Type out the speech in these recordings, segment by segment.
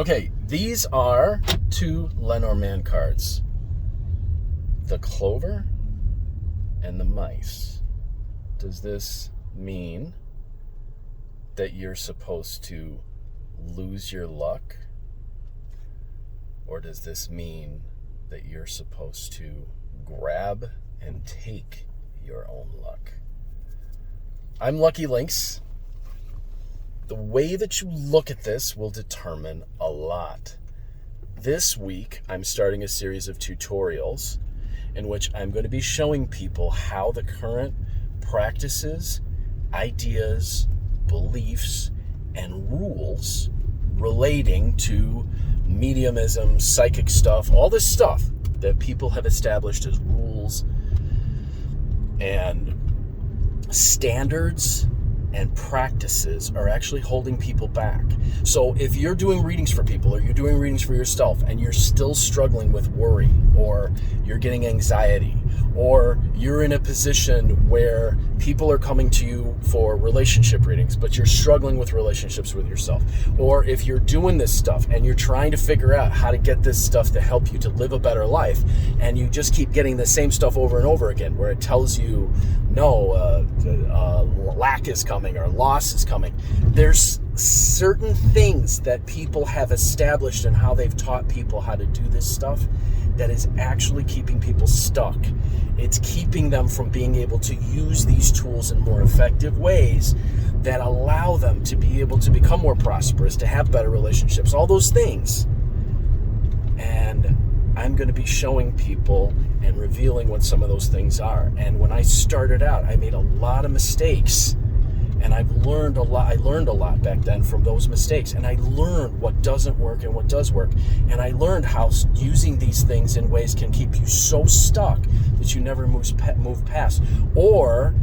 Okay, these are 2 Lenormand cards. The Clover and the Mice. Does this mean that you're supposed to lose your luck? Or does this mean that you're supposed to grab and take your own luck? I'm Lucky Links. The way that you look at this will determine a lot. This week, I'm starting a series of tutorials in which I'm going to be showing people how the current practices, ideas, beliefs, and rules relating to mediumism, psychic stuff, all this stuff that people have established as rules and standards and practices are actually holding people back. So if you're doing readings for people or you're doing readings for yourself and you're still struggling with worry, or you're getting anxiety, or you're in a position where people are coming to you for relationship readings, but you're struggling with relationships with yourself, or if you're doing this stuff and you're trying to figure out how to get this stuff to help you to live a better life, and you just keep getting the same stuff over and over again, where it tells you, no, lack is coming or loss is coming. There's certain things that people have established and how they've taught people how to do this stuff that is actually keeping people stuck. It's keeping them from being able to use these tools in more effective ways that allow them to be able to become more prosperous, to have better relationships, all those things. And I'm going to be showing people and revealing what some of those things are. And when I started out, I made a lot of mistakes. And I've learned a lot. I learned a lot back then from those mistakes. And I learned what doesn't work and what does work. And I learned how using these things in ways can keep you so stuck that you never move past. Or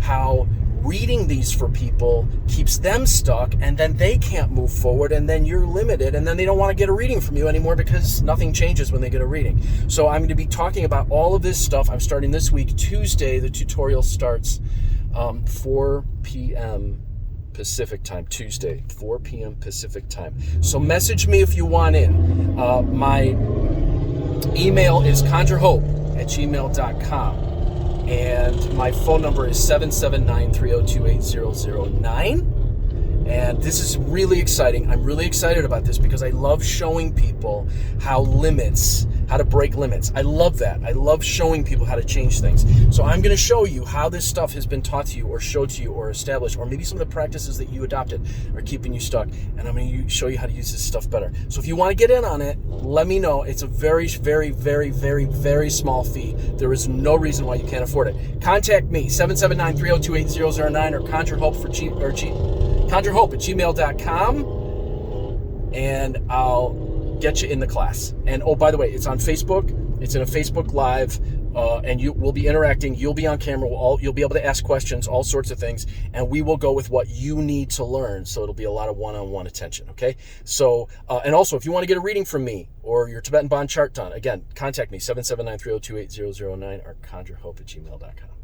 how reading these for people keeps them stuck, and then they can't move forward, and then you're limited, and then they don't want to get a reading from you anymore because nothing changes when they get a reading. So I'm going to be talking about all of this stuff. I'm starting this week, Tuesday. The tutorial starts 4 p.m. Pacific time, Tuesday, 4 p.m. Pacific time. So message me if you want in. My email is conjurehope@gmail.com. And my phone number is 779-302-8009. And this is really exciting. I'm really excited about this because I love showing people how to break limits. I love that. I love showing people how to change things. So I'm going to show you how this stuff has been taught to you or showed to you or established, or maybe some of the practices that you adopted are keeping you stuck. And I'm going to show you how to use this stuff better. So if you want to get in on it, let me know. It's a very, very, very, very, very small fee. There is no reason why you can't afford it. Contact me, 779-302-8009 or conjurehope@gmail.com, and I'll get you in the class. And oh, by the way, it's on Facebook. It's in a Facebook Live, and you will be interacting. You'll be on camera. You'll be able to ask questions, all sorts of things, and we will go with what you need to learn. So it'll be a lot of one-on-one attention. Okay. So, and also, if you want to get a reading from me or your Tibetan Bond chart done, again, contact me, 779-302-8009 or conjurehope@gmail.com.